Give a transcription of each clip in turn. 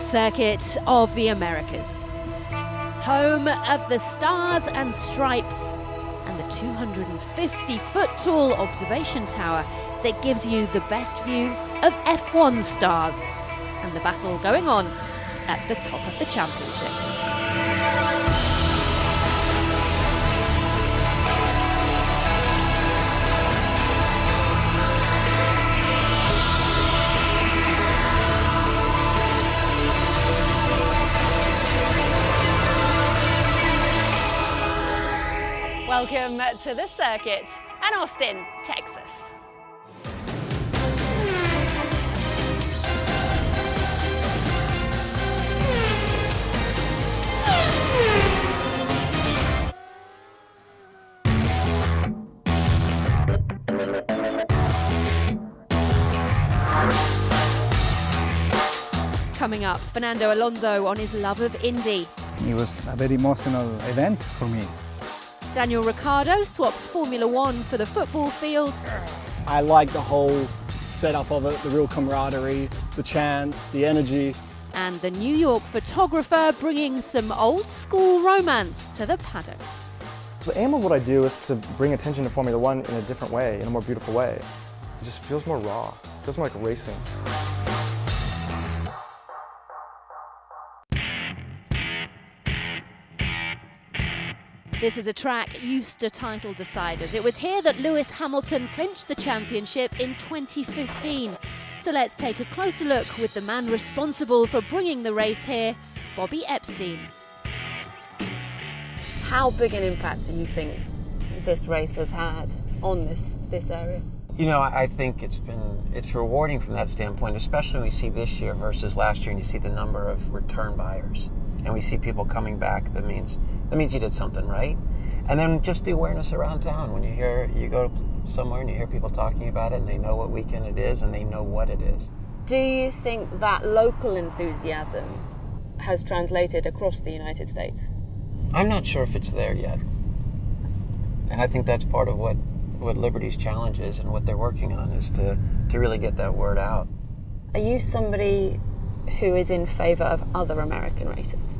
the circuit of the Americas. Home of the Stars and Stripes and the 250-foot-tall observation tower that gives you the best view of F1 stars and the battle going on at the top of the championship. Welcome to the circuit in Austin, Texas. Coming up, Fernando Alonso on his love of Indy. It was a very emotional event for me. Daniel Ricciardo swaps Formula One for the football field. I like the whole setup of it, the real camaraderie, the chants, the energy. And the New York photographer bringing some old school romance to the paddock. The aim of what I do is to bring attention to Formula One in a different way, in a more beautiful way. It just feels more raw, it feels more like racing. This is a track used to title deciders. It was here that Lewis Hamilton clinched the championship in 2015. So let's take a closer look with the man responsible for bringing the race here, Bobby Epstein. How big an impact do you think this race has had on this area? You know, I think it's rewarding from that standpoint, especially when we see this year versus last year and you see the number of return buyers and we see people coming back. That means you did something right. And then just the awareness around town. When you go somewhere and you hear people talking about it and they know what weekend it is and they know what it is. Do you think that local enthusiasm has translated across the United States? I'm not sure if it's there yet. And I think that's part of what Liberty's challenge is and what they're working on is to really get that word out. Are you somebody who is in favour of other American races?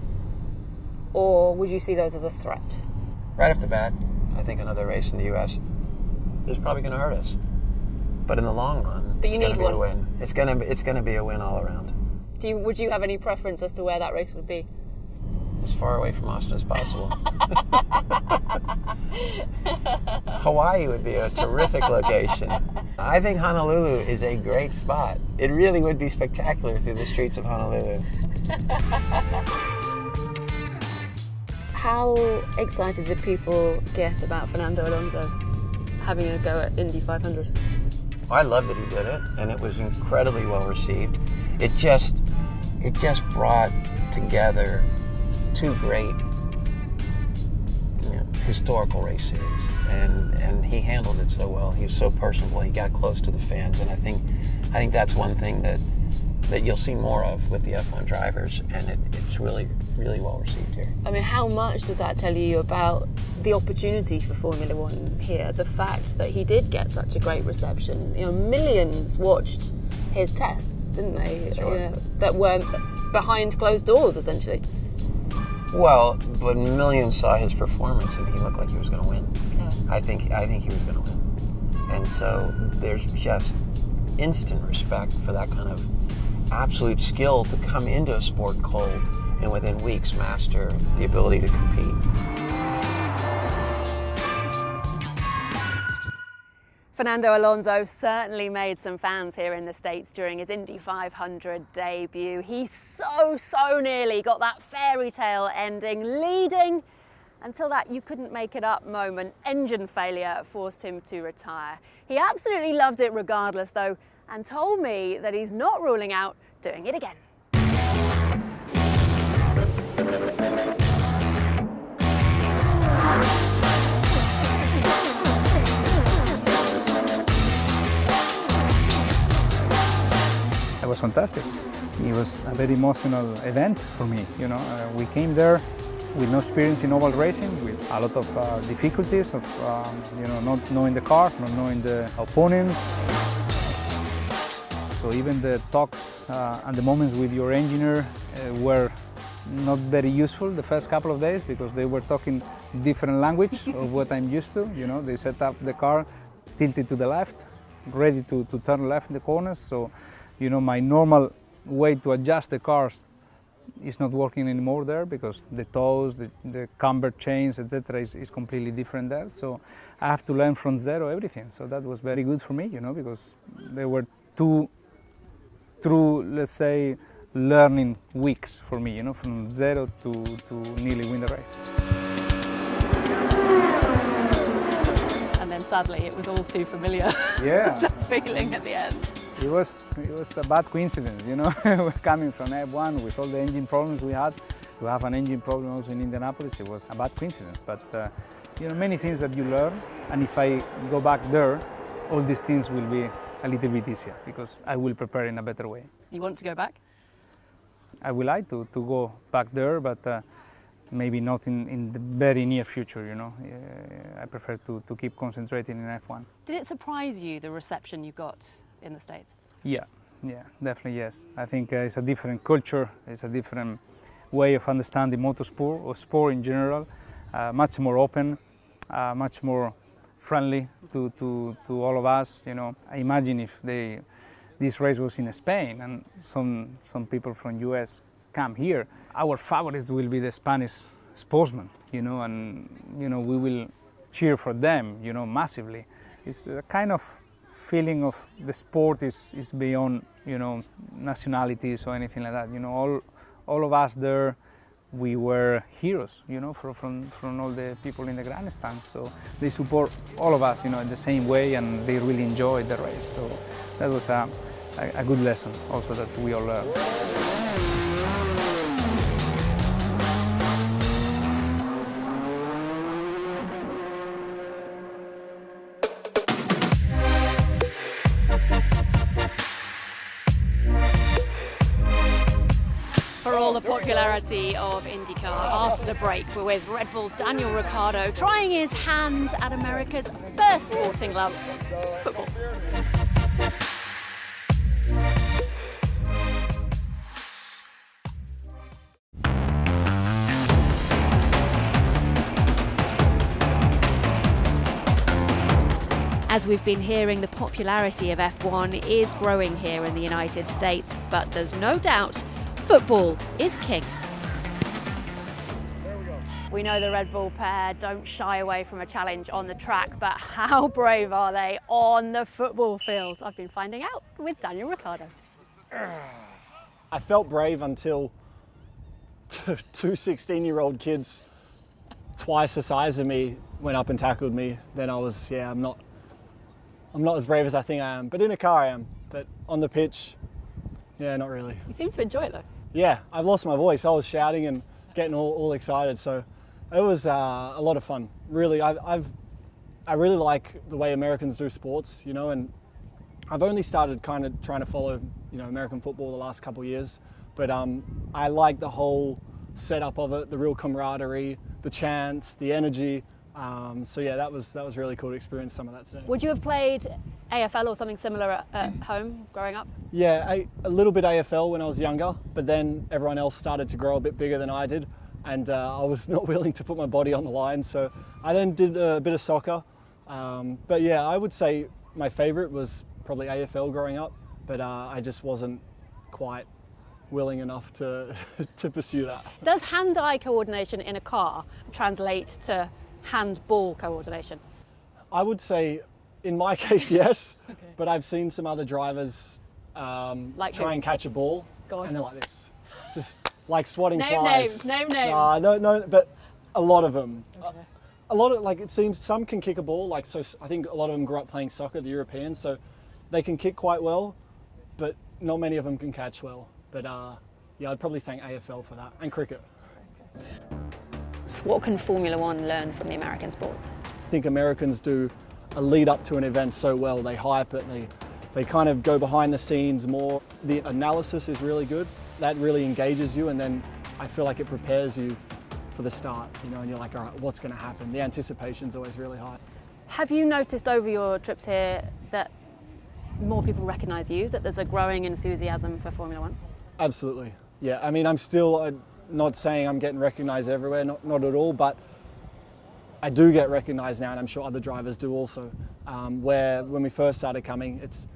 Or would you see those as a threat? Right off the bat, I think another race in the US is probably going to hurt us. But in the long run, it's going to be a win. It's going to be a win all around. Would you have any preference as to where that race would be? As far away from Austin as possible. Hawaii would be a terrific location. I think Honolulu is a great spot. It really would be spectacular through the streets of Honolulu. How excited did people get about Fernando Alonso having a go at Indy 500? I loved that he did it, and it was incredibly well received. It just brought together two great historical race series, and he handled it so well. He was so personable. He got close to the fans, and I think that's one thing that you'll see more of with the F1 drivers, and it's really, really well received here. I mean, how much does that tell you about the opportunity for Formula One here? The fact that he did get such a great reception. Millions watched his tests, didn't they? Sure. That were behind closed doors, essentially. Well, but millions saw his performance, and he looked like he was going to win. Yeah. I think he was going to win, and so there's just instant respect for that kind of absolute skill to come into a sport cold and within weeks master the ability to compete. Fernando Alonso certainly made some fans here in the States during his Indy 500 debut. He so nearly got that fairy tale ending, leading until that you couldn't make it up moment. Engine failure forced him to retire. He absolutely loved it regardless though, and told me that he's not ruling out doing it again. It was fantastic. It was a very emotional event for me. We came there with no experience in oval racing, with a lot of difficulties of not knowing the car, not knowing the opponents. So even the talks and the moments with your engineer were not very useful the first couple of days because they were talking different language of what I'm used to. You know, they set up the car tilted to the left, ready to turn left in the corners. So, you know, my normal way to adjust the cars is not working anymore there because the toes, the camber chains, etc. is completely different there. So I have to learn from zero everything. So that was very good for me, you know, because there were two true, let's say, learning weeks for me, you know, from zero to nearly win the race. And then sadly, it was all too familiar. Yeah. The feeling at the end. It was a bad coincidence, you know, we're coming from F1 with all the engine problems we had. To have an engine problem also in Indianapolis, it was a bad coincidence. But, you know, many things that you learn, and if I go back there, all these things will be a little bit easier because I will prepare in a better way. You want to go back? I would like to go back there, but maybe not in the very near future, you know. I prefer to keep concentrating in F1. Did it surprise you, the reception you got in the States? Yeah, definitely yes. I think it's a different culture, it's a different way of understanding motorsport or sport in general, much more open, much more friendly to all of us. You know, I imagine if this race was in Spain and some people from US come here, our favorites will be the Spanish sportsmen, you know, and you know we will cheer for them, you know, massively. It's a kind of feeling of the sport is beyond, you know, nationalities or anything like that. You know, all of us there, we were heroes, you know, from all the people in the grandstand. So they support all of us, you know, in the same way, and they really enjoyed the race. So that was a good lesson also that we all learned. For all the popularity of IndyCar, after the break, we're with Red Bull's Daniel Ricciardo trying his hand at America's first sporting love, football. As we've been hearing, the popularity of F1 is growing here in the United States, but there's no doubt football is king. We know the Red Bull pair don't shy away from a challenge on the track, but how brave are they on the football field? I've been finding out with Daniel Ricciardo. I felt brave until two 16-year-old kids twice the size of me went up and tackled me. Then I was, I'm not as brave as I think I am. But in a car I am. But on the pitch, not really. You seem to enjoy it though. Yeah, I've lost my voice. I was shouting and getting all excited. So it was a lot of fun. Really, I really like the way Americans do sports, you know, and I've only started kind of trying to follow, you know, American football the last couple of years. But I like the whole setup of it, the real camaraderie, the chants, the energy. So yeah, that was really cool to experience some of that today. Would you have played AFL or something similar at home growing up? Yeah, a little bit AFL when I was younger, but then everyone else started to grow a bit bigger than I did, and I was not willing to put my body on the line, so I then did a bit of soccer. But yeah, I would say my favourite was probably AFL growing up, but I just wasn't quite willing enough to pursue that. Does hand-eye coordination in a car translate to handball coordination? I would say, in my case, yes. Okay. But I've seen some other drivers try and catch a ball, and they're like this, just like swatting flies. Name names. No, but a lot of them. Okay. A lot of, like, it seems some can kick a ball. Like, so I think a lot of them grew up playing soccer, the Europeans, so they can kick quite well, but not many of them can catch well. But yeah, I'd probably thank AFL for that, and cricket. So what can Formula One learn from the American sports? I think Americans do a lead up to an event so well. They hype it, they kind of go behind the scenes more. The analysis is really good. That really engages you, and then I feel like it prepares you for the start, you know, and you're like, all right, what's going to happen? The anticipation's always really high. Have you noticed over your trips here that more people recognise you, that there's a growing enthusiasm for Formula One? Absolutely. Yeah, I mean, I'm still not saying I'm getting recognised everywhere, not at all, but I do get recognised now, and I'm sure other drivers do also. Where when we first started coming, it's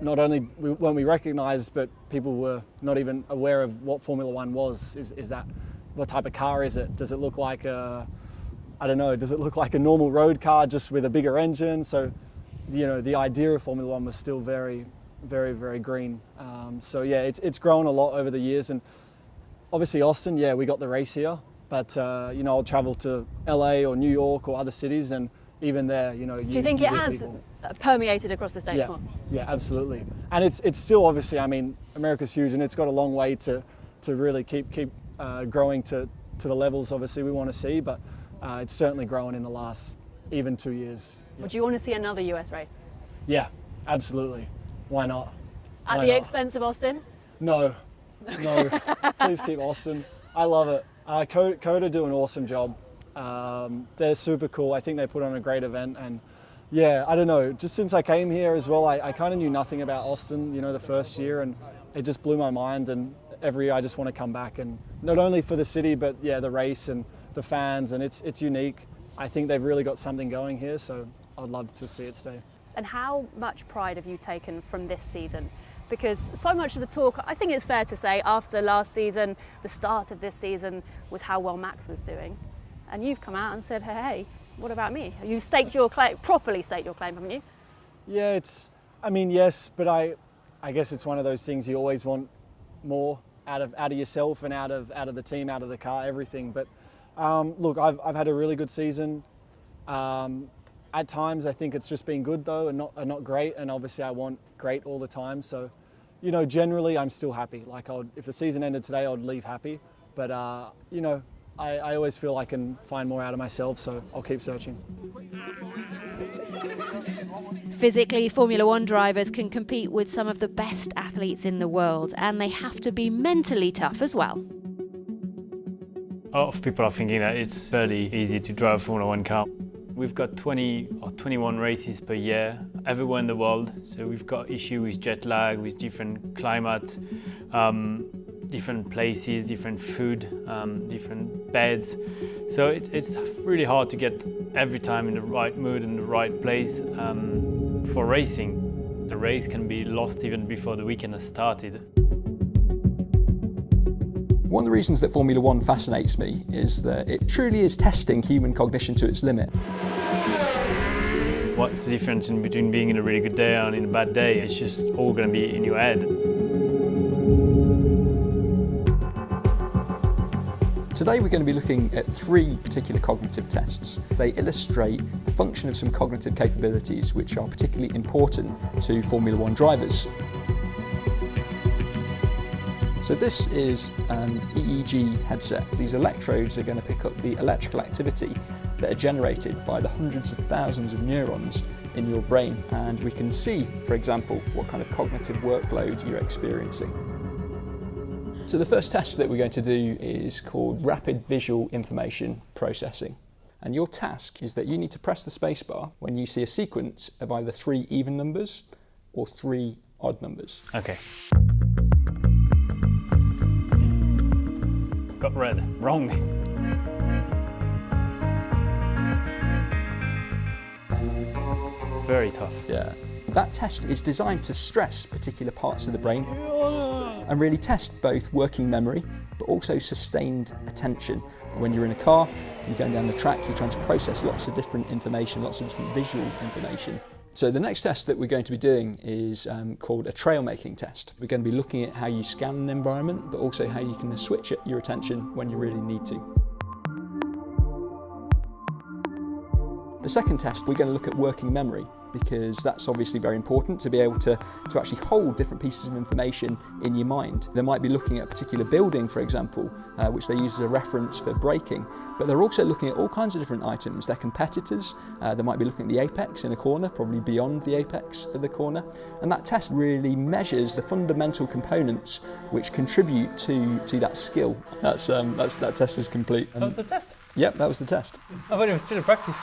not only weren't we recognised, but people were not even aware of what Formula One was. Is that, what type of car is it? Does it look like a, I don't know, does it look like a normal road car just with a bigger engine? So, you know, the idea of Formula One was still very, very green. So yeah, it's grown a lot over the years, and obviously Austin, yeah, we got the race here, but you know, I'll travel to LA or New York or other cities, and even there, you know, Do you think it has people permeated across the States more? Yeah, absolutely. And it's still, obviously, I mean, America's huge, and it's got a long way to really keep growing to the levels obviously we want to see, but it's certainly grown in the last even 2 years. Would you want to see another US race? Yeah, absolutely. Why not? At Why the not? expense of Austin? No. Please keep Austin. I love it. Coda do an awesome job. They're super cool. I think they put on a great event, and yeah, I don't know, just since I came here as well, I kind of knew nothing about Austin, you know, the first year, and it just blew my mind, and every year I just want to come back, and not only for the city, but yeah, the race and the fans, and it's unique. I think they've really got something going here, so I'd love to see it stay. And how much pride have you taken from this season? Because so much of the talk, I think it's fair to say, after last season, the start of this season was how well Max was doing. And you've come out and said, hey, what about me? You staked your claim, properly staked your claim, haven't you? Yeah, I mean, yes, but I guess it's one of those things you always want more out of yourself and out of the team, out of the car, everything. But look, I've had a really good season. At times, I think it's just been good though, and not great. And obviously, I want great all the time. So, you know, generally, I'm still happy. Like, if the season ended today, I'd leave happy. But you know, I always feel I can find more out of myself, so I'll keep searching. Physically, Formula One drivers can compete with some of the best athletes in the world, and they have to be mentally tough as well. A lot of people are thinking that it's fairly easy to drive a Formula One car. We've got 20 or 21 races per year everywhere in the world, so we've got issue with jet lag, with different climate, different places, different food, different beds. So it's really hard to get every time in the right mood and the right place for racing. The race can be lost even before the weekend has started. One of the reasons that Formula One fascinates me is that it truly is testing human cognition to its limit. What's the difference in between being in a really good day and in a bad day? It's just all going to be in your head. Today we're going to be looking at 3 particular cognitive tests. They illustrate the function of some cognitive capabilities which are particularly important to Formula One drivers. So this is an EEG headset. These electrodes are going to pick up the electrical activity that are generated by the hundreds of thousands of neurons in your brain, and we can see, for example, what kind of cognitive workload you're experiencing. So the first test that we're going to do is called Rapid Visual Information Processing. And your task is that you need to press the spacebar when you see a sequence of either 3 even numbers or 3 odd numbers. Okay. Got red. Wrong. Very tough. Yeah. That test is designed to stress particular parts of the brain and really test both working memory but also sustained attention. When you're in a car, you're going down the track, you're trying to process lots of different information, lots of different visual information. So the next test that we're going to be doing is called a trail making test. We're going to be looking at how you scan an environment, but also how you can switch your attention when you really need to. The second test, we're going to look at working memory, because that's obviously very important to be able to actually hold different pieces of information in your mind. They might be looking at a particular building, for example, which they use as a reference for braking, but they're also looking at all kinds of different items. They're competitors, they might be looking at the apex in a corner, probably beyond the apex of the corner, and that test really measures the fundamental components which contribute to that skill. That test is complete. That was the test? Yep, that was the test. I thought it was still a practice.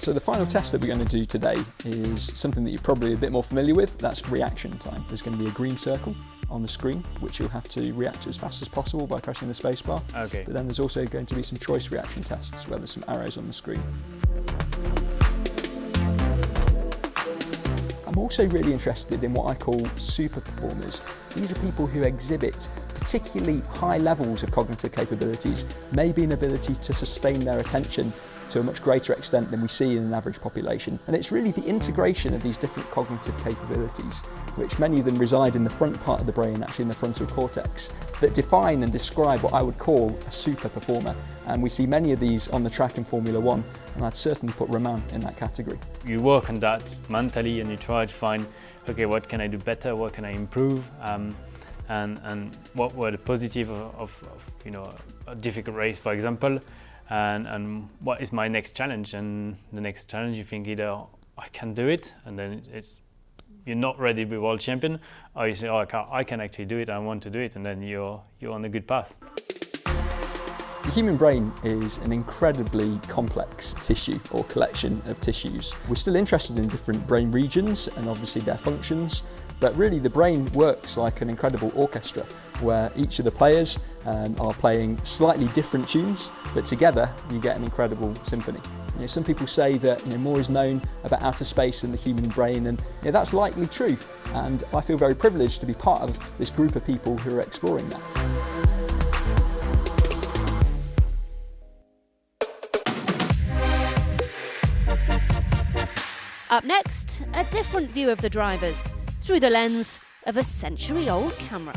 So So the final test that we're going to do today is something that you're probably a bit more familiar with. That's reaction time. There's going to be a green circle on the screen, which you'll have to react to as fast as possible by pressing the spacebar. Okay. But then there's also going to be some choice reaction tests where there's some arrows on the screen. I'm also really interested in what I call super performers. These are people who exhibit particularly high levels of cognitive capabilities, maybe an ability to sustain their attention to a much greater extent than we see in an average population. And it's really the integration of these different cognitive capabilities, which many of them reside in the front part of the brain, actually in the frontal cortex, that define and describe what I would call a super performer. And we see many of these on the track in Formula One, and I'd certainly put Romain in that category. You work on that mentally and you try to find, okay, what can I do better, what can I improve, and what were the positive of a difficult race, for example, and what is my next challenge. And the next challenge, you think either I can do it, and then you're not ready to be world champion, or you say, oh, I can actually do it, I want to do it, and then you're on a good path. The human brain is an incredibly complex tissue or collection of tissues. We're still interested in different brain regions and obviously their functions, but really the brain works like an incredible orchestra where each of the players are playing slightly different tunes, but together you get an incredible symphony. Some people say that more is known about outer space than the human brain, and that's likely true. And I feel very privileged to be part of this group of people who are exploring that. Up next, a different view of the drivers through the lens of a century-old camera.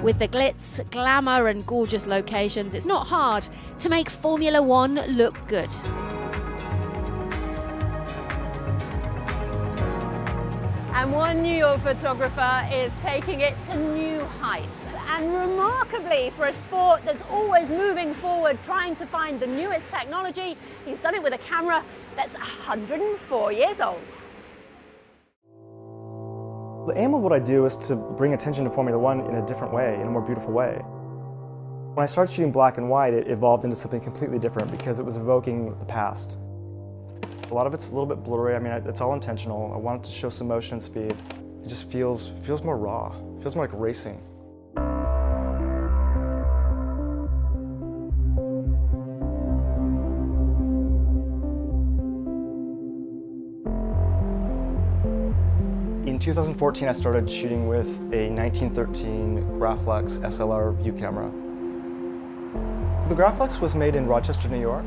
With the glitz, glamour and gorgeous locations, it's not hard to make Formula One look good. And one New York photographer is taking it to new heights. And remarkably, for a sport that's always moving forward, trying to find the newest technology, he's done it with a camera that's 104 years old. The aim of what I do is to bring attention to Formula One in a different way, in a more beautiful way. When I started shooting black and white, it evolved into something completely different because it was evoking the past. A lot of it's a little bit blurry. I mean, it's all intentional. I wanted to show some motion and speed. It just feels more raw. It feels more like racing. In 2014, I started shooting with a 1913 Graflex SLR view camera. The Graflex was made in Rochester, New York,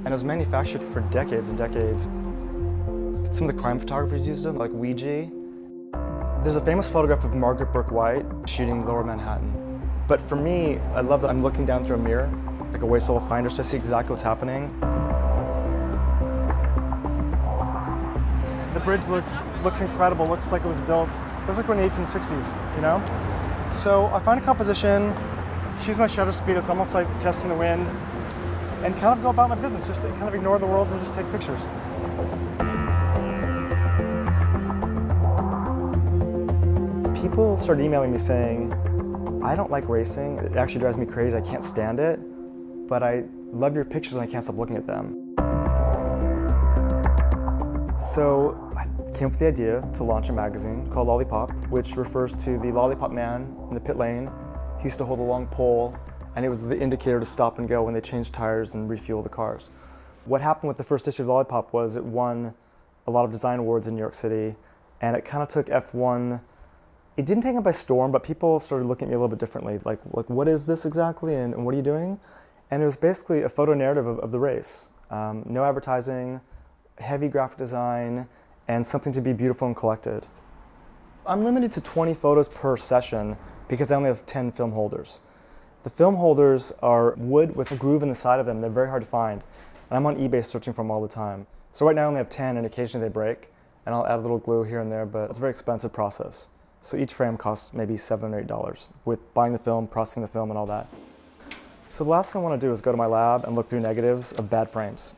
and it was manufactured for decades and decades. Some of the crime photographers used it, like Ouija. There's a famous photograph of Margaret Burke White shooting Lower Manhattan. But for me, I love that I'm looking down through a mirror, like a waist level finder, so I see exactly what's happening. The bridge looks incredible, looks like it was built, looks like we're in the 1860s, you know? So I find a composition, choose my shutter speed, it's almost like testing the wind, and kind of go about my business, just kind of ignore the world and just take pictures. People started emailing me saying, I don't like racing, it actually drives me crazy, I can't stand it, but I love your pictures and I can't stop looking at them. So I came up with the idea to launch a magazine called Lollipop, which refers to the lollipop man in the pit lane. He used to hold a long pole, and it was the indicator to stop and go when they changed tires and refuel the cars. What happened with the first issue of Lollipop was it won a lot of design awards in New York City, and it kind of took F1. It didn't take it by storm, but people started looking at me a little bit differently, like what is this exactly, and what are you doing? And it was basically a photo narrative of the race. No advertising, heavy graphic design, and something to be beautiful and collected. I'm limited to 20 photos per session because I only have 10 film holders. The film holders are wood with a groove in the side of them. They're very hard to find. And I'm on eBay searching for them all the time. So right now I only have 10 and occasionally they break. And I'll add a little glue here and there, but it's a very expensive process. So each frame costs maybe $7 or $8 with buying the film, processing the film, and all that. So the last thing I want to do is go to my lab and look through negatives of bad frames.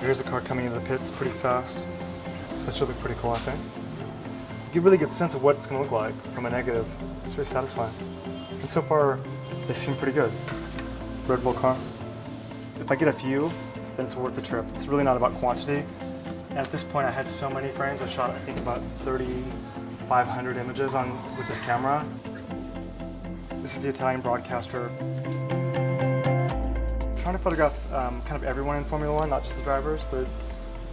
Here's the car coming into the pits pretty fast. That should look pretty cool, I think. You get a really good sense of what it's going to look like from a negative. It's really satisfying. And so far, they seem pretty good. Red Bull car. If I get a few, then it's worth the trip. It's really not about quantity. And at this point, I had so many frames. I shot, I think, about 3,500 images with this camera. This is the Italian broadcaster. Trying to photograph kind of everyone in Formula One, not just the drivers, but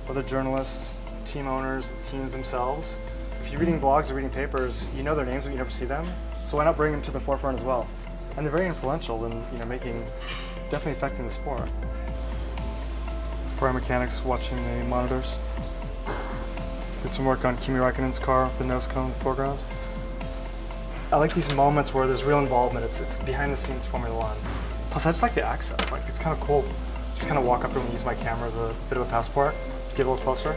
other journalists, team owners, teams themselves. If you're reading blogs or reading papers, you know their names, but you never see them. So why not bring them to the forefront as well? And they're very influential in definitely affecting the sport. Ferrari mechanics watching the monitors. Did some work on Kimi Räikkönen's car, the nose cone in the foreground. I like these moments where there's real involvement. It's behind the scenes Formula One. Plus, I just like the access. Like, it's kind of cool. Just kind of walk up here and use my camera as a bit of a passport to get a little closer.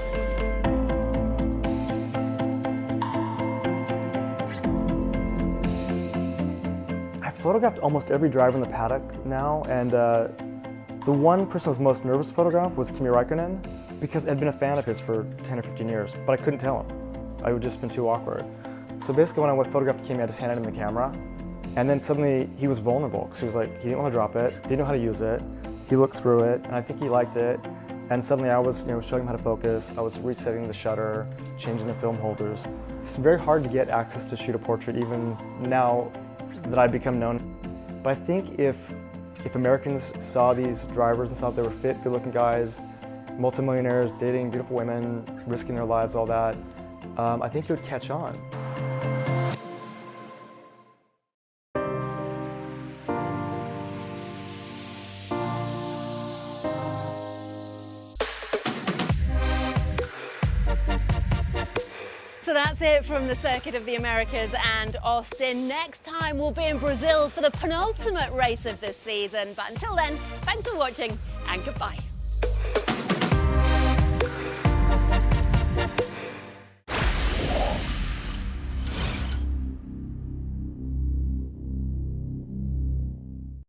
I've photographed almost every driver in the paddock now, and the one person I was most nervous to photograph was Kimi Räikkönen, because I'd been a fan of his for 10 or 15 years, but I couldn't tell him. I would just been too awkward. So basically, when I photographed Kimi, I just handed him the camera. And then suddenly he was vulnerable because he was like, he didn't want to drop it, didn't know how to use it. He looked through it, and I think he liked it. And suddenly I was, showing him how to focus. I was resetting the shutter, changing the film holders. It's very hard to get access to shoot a portrait, even now that I've become known. But I think if Americans saw these drivers and saw that they were fit, good-looking guys, multimillionaires, dating beautiful women, risking their lives, all that, I think it would catch on. So that's it from the Circuit of the Americas and Austin. Next time we'll be in Brazil for the penultimate race of this season. But until then, thanks for watching and goodbye.